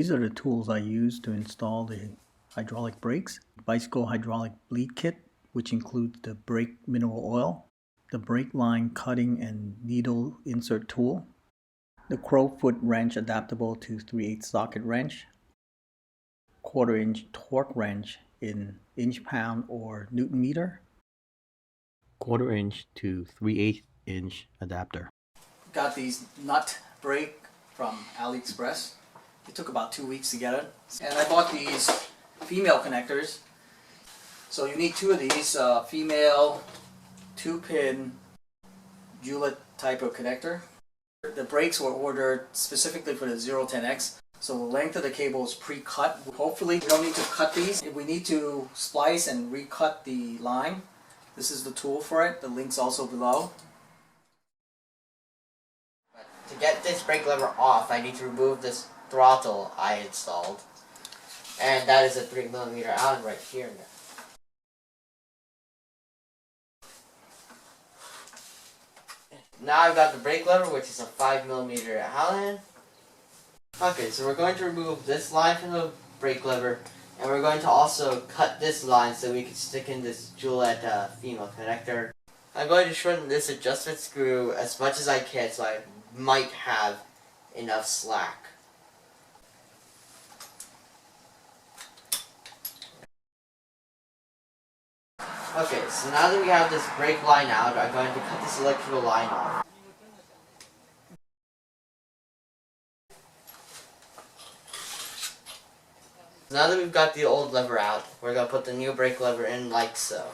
These are the tools I use to install the hydraulic brakes. Bicycle hydraulic bleed kit, which includes the brake mineral oil, the brake line cutting and needle insert tool, the crowfoot wrench adaptable to 3/8 socket wrench, 1/4 inch torque wrench in inch pound or Newton meter, 1/4 inch to 3/8 inch adapter. Got these nut brake from AliExpress. It took about 2 weeks to get it. And I bought these female connectors. So you need two of these, female 2-pin Julet type of connector. The brakes were ordered specifically for the Zero10x. So the length of the cable is pre-cut. Hopefully we don't need to cut these. If we need to splice and recut the line, this is the tool for it. The link's also below. To get this brake lever off, I need to remove this throttle I installed. And that is a 3mm Allen right here. Now I've got the brake lever, which is a 5mm Allen. Okay, so we're going to remove this line from the brake lever, and we're going to also cut this line so we can stick in this Julet female connector. I'm going to shorten this adjustment screw as much as I can so I might have enough slack. Okay, so now that we have this brake line out, I'm going to cut this electrical line off. Now that we've got the old lever out, we're going to put the new brake lever in like so.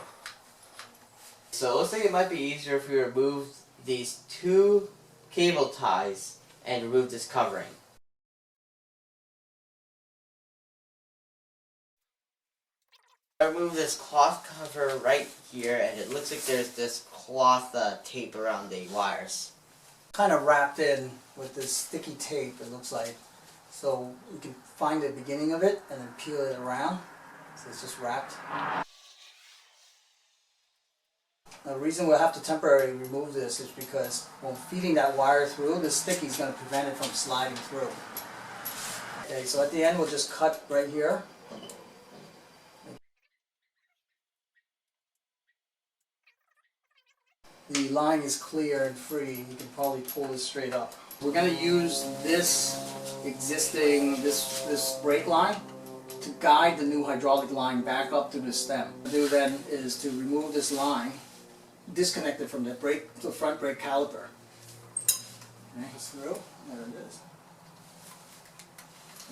So it looks like it might be easier if we remove these two cable ties and remove this covering. I remove this cloth cover right here, and it looks like there's this cloth tape around the wires. Kind of wrapped in with this sticky tape, it looks like. So you can find the beginning of it and then peel it around. So it's just wrapped. Now, the reason we'll have to temporarily remove this is because when feeding that wire through, the sticky is going to prevent it from sliding through. Okay, so at the end we'll just cut right here. The line is clear and free. You can probably pull this straight up. We're going to use this existing, this brake line to guide the new hydraulic line back up to the stem. What we'll do then is to remove this line, disconnect it from the front brake caliper. Okay, it's through. There it is.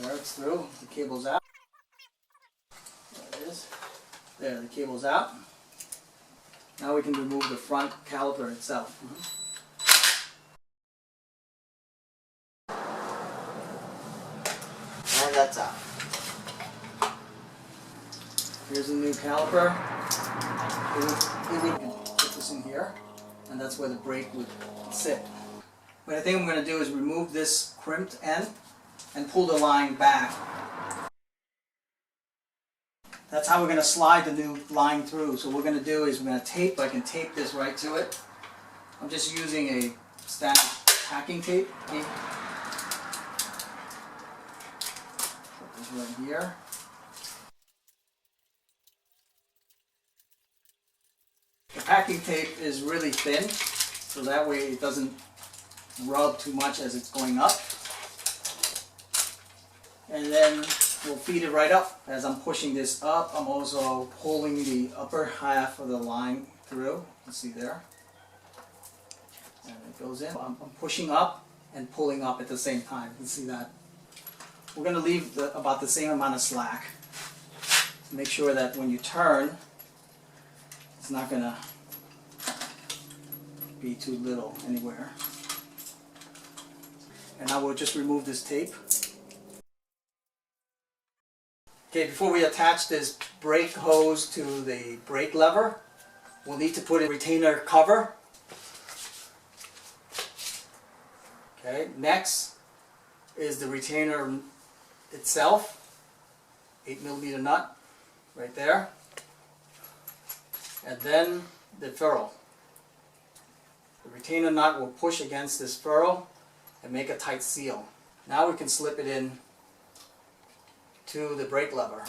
There it's through. The cable's out. There it is. There, the cable's out. Now we can remove the front caliper itself. And that's out. Here's the new caliper. We can put this in here, and that's where the brake would sit. What I think I'm going to do is remove this crimped end and pull the line back. That's how we're going to slide the new line through. So what we're going to do is we're going to tape. I can tape this right to it. I'm just using a standard packing tape. Put this right here. The packing tape is really thin, so that way it doesn't rub too much as it's going up. And then we'll feed it right up. As I'm pushing this up, I'm also pulling the upper half of the line through. You can see there. And it goes in. I'm pushing up and pulling up at the same time. You can see that. We're going to leave about the same amount of slack. Make sure that when you turn, it's not going to be too little anywhere. And now we'll just remove this tape. Okay, before we attach this brake hose to the brake lever, we'll need to put a retainer cover. Okay, next is the retainer itself, 8mm nut right there, and then the ferrule. The retainer nut will push against this ferrule and make a tight seal. Now we can slip it in to the brake lever.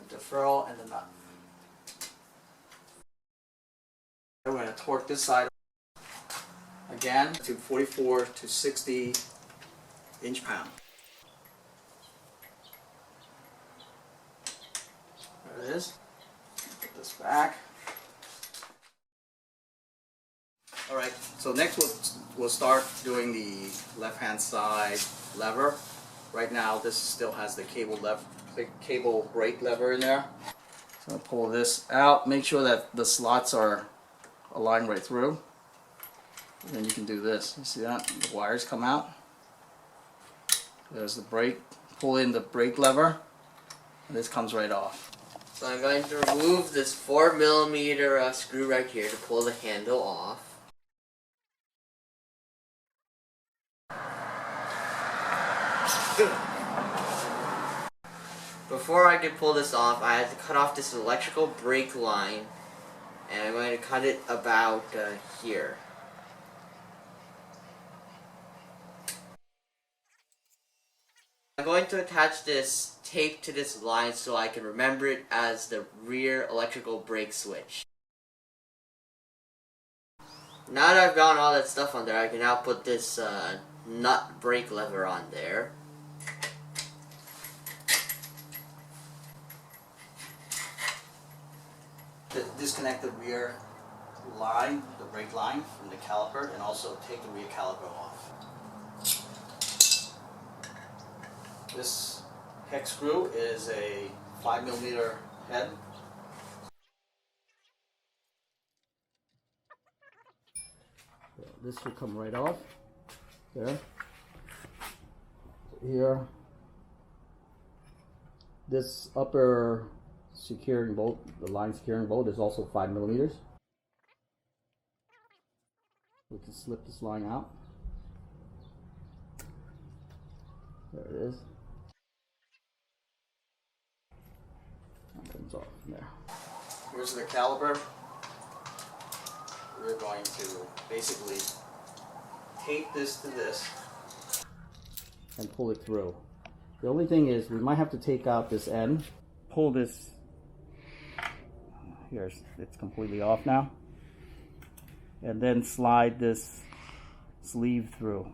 The ferrule and the nut. We're going to torque this side again to 44 to 60 inch-pound. There it is. Put this back. Alright, so next we'll start doing the left-hand side lever. Right now this still has the cable brake lever in there. So I'll pull this out, make sure that the slots are aligned right through. And then you can do this. You see that? The wires come out. There's the brake. Pull in the brake lever, and this comes right off. So I'm going to remove this 4mm screw right here to pull the handle off. Before I can pull this off, I have to cut off this electrical brake line, and I'm going to cut it about here. I'm going to attach this tape to this line so I can remember it as the rear electrical brake switch. Now that I've gotten all that stuff on there, I can now put this nut brake lever on there. Disconnect the rear line, the brake line, from the caliper, and also take the rear caliper off. This hex screw is a 5mm head. This should come right off. There. Here. This upper securing bolt, the line securing bolt, is also 5mm. We can slip this line out. There it is. That comes off from there. Here's the caliper. We're going to basically tape this to this and pull it through. The only thing is we might have to take out this end, pull this. Here, it's completely off now. And then slide this sleeve through.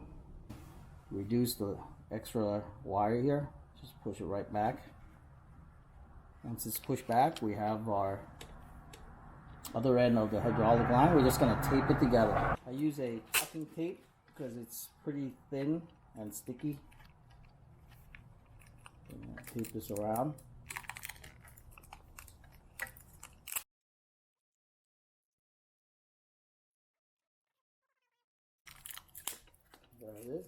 Reduce the extra wire here. Just push it right back. Once it's pushed back, we have our other end of the hydraulic line. We're just going to tape it together. I use a tucking tape because it's pretty thin and sticky. Tape this around. There it is.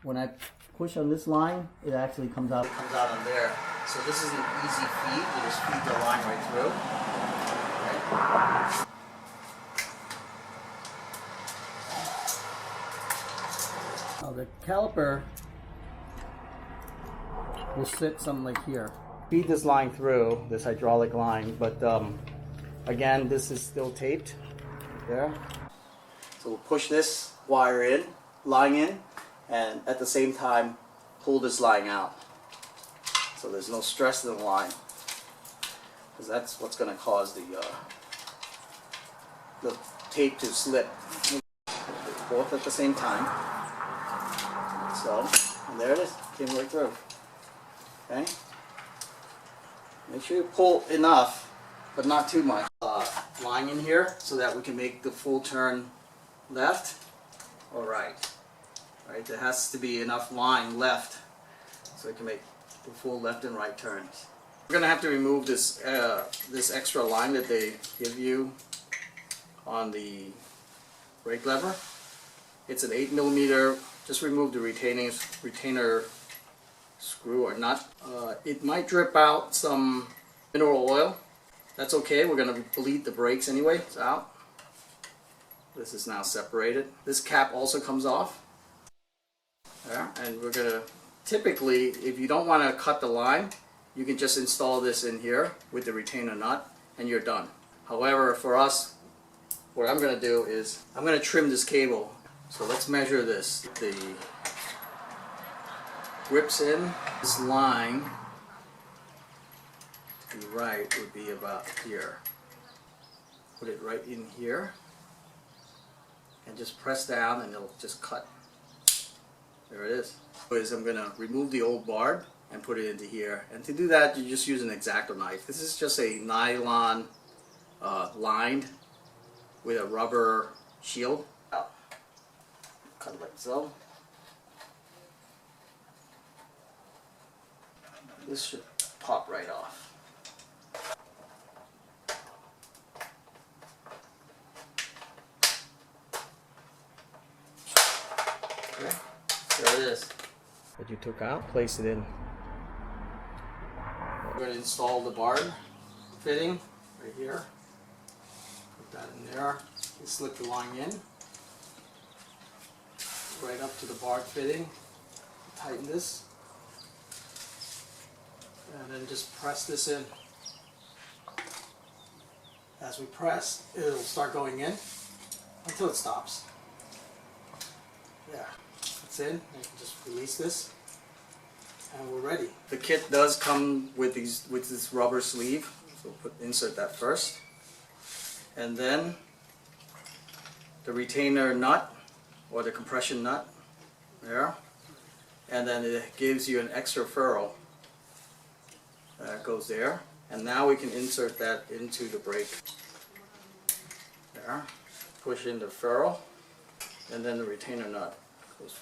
When I push on this line, it actually comes out. It comes out on there. So this is an easy feed. You just feed the line right through. Right. Now the caliper will sit something like here. Feed this line through, this hydraulic line, but again, this is still taped there. So we'll push this wire in, line in, and at the same time pull this line out. So there's no stress in the line, because that's what's going to cause the tape to slip. Both at the same time. So, and there it is, came right through. Okay? Make sure you pull enough, but not too much. Line in here so that we can make the full turn left or right. Right? There has to be enough line left so we can make the full left and right turns. We're going to have to remove this this extra line that they give you on the brake lever. It's an 8mm. Just remove the retainer screw or nut. It might drip out some mineral oil. That's okay. We're going to bleed the brakes anyway. It's out. This is now separated. This cap also comes off. There. And we're going to, typically, if you don't want to cut the line, you can just install this in here with the retainer nut and you're done. However, for us, what I'm going to do is I'm going to trim this cable. So let's measure this. grips in. This line to the right would be about here. Put it right in here and just press down and it'll just cut. There it is. I'm going to remove the old barb and put it into here, and to do that you just use an X-Acto knife. This is just a nylon lined with a rubber shield. Cut like so. This should pop right off. Okay, there it is. What you took out, place it in. We're going to install the barb fitting right here. Put that in there. You slip the line in. Right up to the barb fitting. Tighten this. And then just press this in. As we press, it'll start going in until it stops. Yeah, it's in. You can just release this, and we're ready. The kit does come with this rubber sleeve, so insert that first, and then the retainer nut or the compression nut there, and then it gives you an extra ferrule that goes there, and now we can insert that into the brake. There, push in the ferrule, and then the retainer nut goes.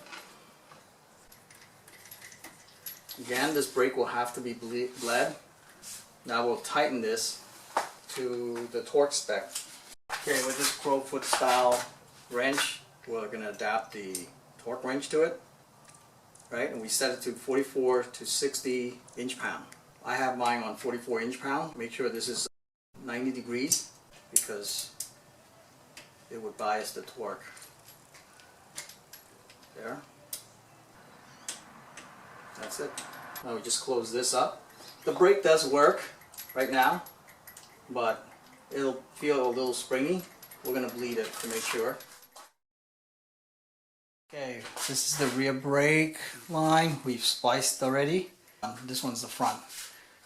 Again, this brake will have to be bled. Now we'll tighten this to the torque spec. Okay, with this crowfoot style wrench, we're going to adapt the torque wrench to it, right? And we set it to 44 to 60 inch-pound. I have mine on 44 inch-pound. Make sure this is 90 degrees because it would bias the torque. There. That's it. Now we just close this up. The brake does work right now, but it'll feel a little springy. We're going to bleed it to make sure. Okay, this is the rear brake line. We've spliced already. This one's the front.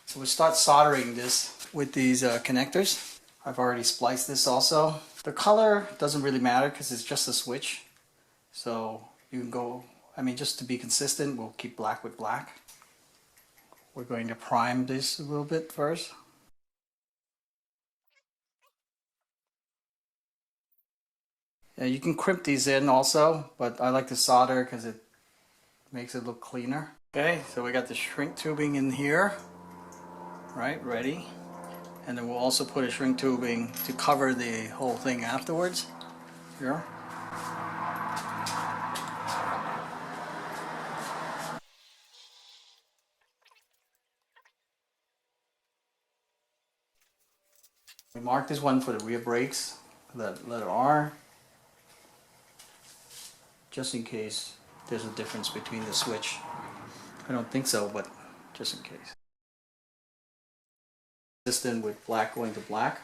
So we'll start soldering this with these connectors. I've already spliced this also. The color doesn't really matter because it's just a switch. So you can go, just to be consistent, we'll keep black with black. We're going to prime this a little bit first. Yeah, you can crimp these in also, but I like to solder because it makes it look cleaner. Okay, so we got the shrink tubing in here, right, ready. And then we'll also put a shrink tubing to cover the whole thing afterwards. Here. We mark this one for the rear brakes, the letter R, just in case there's a difference between the switch. I don't think so, but just in case. Consistent with black going to black.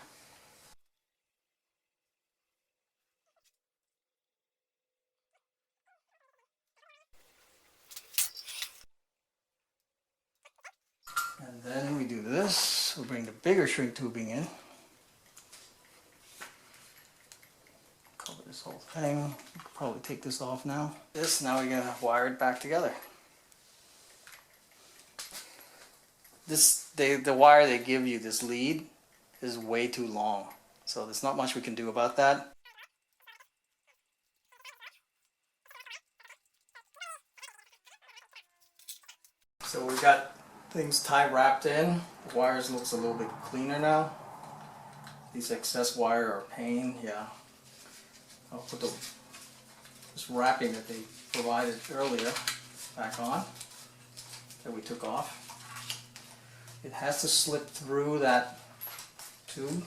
And then we do this. We'll bring the bigger shrink tubing in. Cover this whole thing. We could probably take this off now. Now we're gonna wire it back together. The wire they give you, this lead, is way too long. So there's not much we can do about that. So we got things tie wrapped in. The wires looks a little bit cleaner now. These excess wire are a pain, yeah. I'll put this wrapping that they provided earlier back on, that we took off. It has to slip through that tube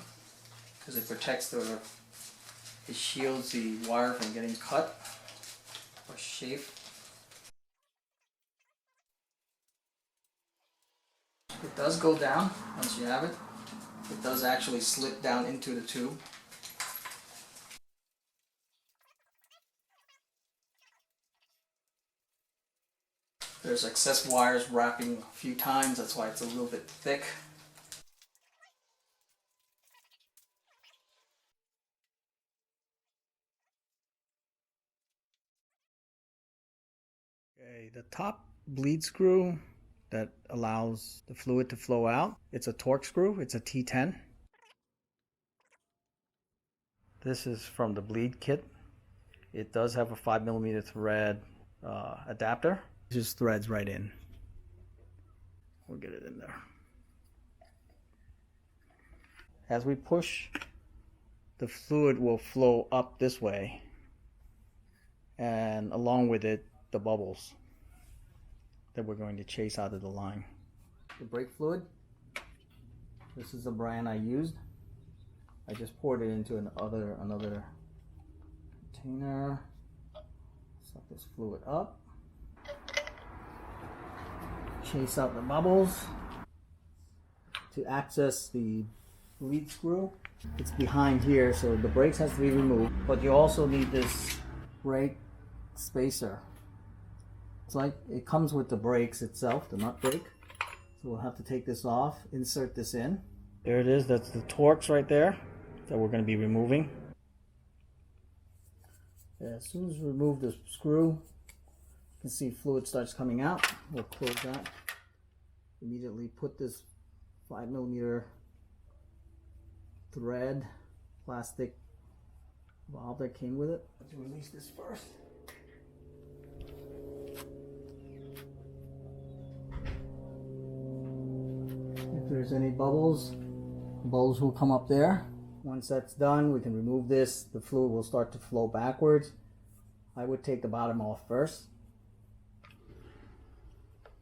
because it protects it shields the wire from getting cut or shaved. It does go down once you have it. It does actually slip down into the tube. There's excess wires wrapping a few times, that's why it's a little bit thick. Okay, the top bleed screw that allows the fluid to flow out, it's a torque screw, it's a T10. This is from the bleed kit. It does have a 5mm thread adapter. It just threads right in. We'll get it in there. As we push, the fluid will flow up this way, and along with it, the bubbles that we're going to chase out of the line. The brake fluid, this is the brand I used. I just poured it into another container. Suck this fluid up. Chase out the bubbles. To access the bleed screw, it's behind here, so the brakes has to be removed. But you also need this brake spacer. It's like it comes with the brakes itself, the nut brake. So we'll have to take this off, insert this in. There it is, that's the Torx right there that we're going to be removing. As soon as we remove the screw, you can see fluid starts coming out. We'll close that. Immediately put this 5mm thread plastic valve that came with it. Let's release this first. If there's any bubbles will come up there. Once that's done, we can remove this. The fluid will start to flow backwards. I would take the bottom off first,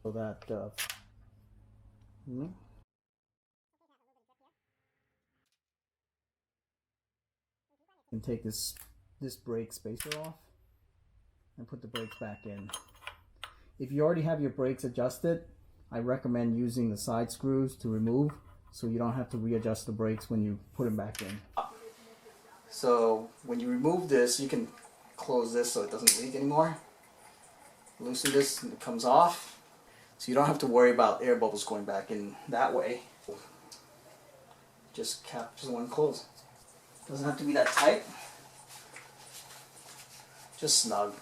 so that and take this brake spacer off and put the brakes back in. If you already have your brakes adjusted, I recommend using the side screws to remove, so you don't have to readjust the brakes when you put them back in. So when you remove this, you can close this so it doesn't leak anymore. Loosen this and it comes off, so you don't have to worry about air bubbles going back in that way. Just caps one close. Doesn't have to be that tight. Just snug.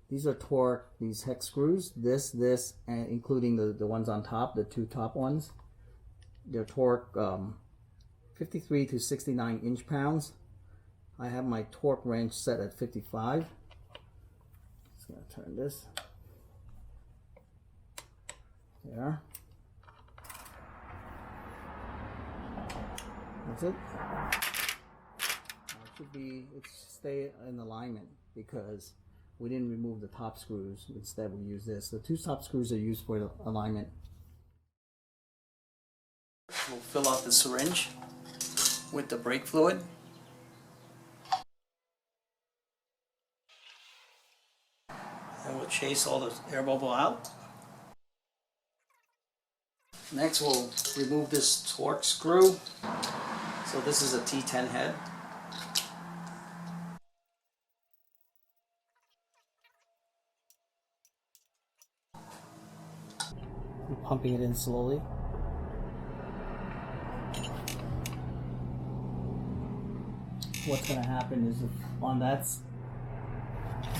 These are Torx, these hex screws, this, and including the ones on top, the two top ones. They're Torx 53 to 69 inch-pounds. I have my torque wrench set at 55. Just gonna turn this. There. That's it. It should stay in alignment because we didn't remove the top screws. Instead, we use this. The two top screws are used for the alignment. We'll fill out the syringe with the brake fluid. And we'll chase all the air bubble out. Next, we'll remove this Torx screw. So this is a T10 head. We're pumping it in slowly. What's going to happen is if on that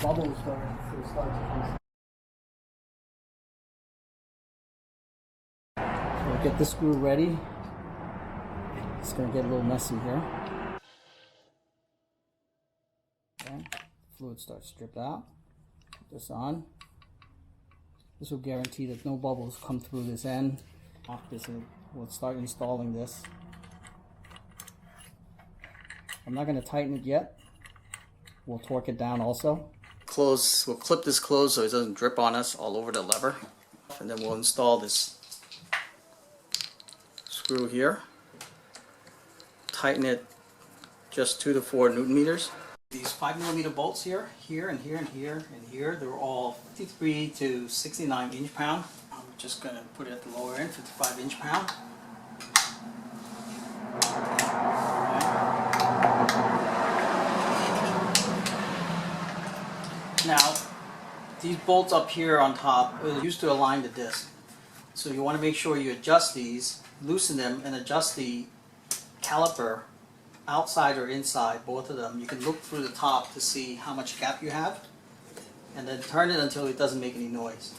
bubbles start to come. So we'll get the screw ready. It's going to get a little messy here. Okay. Fluid starts to drip out. Put this on. This will guarantee that no bubbles come through this end. Off this, and we'll start installing this. I'm not going to tighten it yet. We'll torque it down also. We'll clip this closed so it doesn't drip on us all over the lever. And then we'll install this screw here. Tighten it just 2 to 4 Newton meters. These 5mm bolts here, and here, they're all 53 to 69 inch-pound. I'm just going to put it at the lower end, 55 inch-pound. Now, These bolts up here on top are used to align the disc. So you want to make sure you adjust these, loosen them, and adjust the caliper outside or inside, both of them. You can look through the top to see how much gap you have, and then turn it until it doesn't make any noise,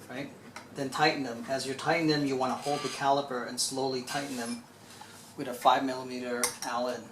right? Then tighten them. As you're tightening them, you want to hold the caliper and slowly tighten them with a 5mm Allen.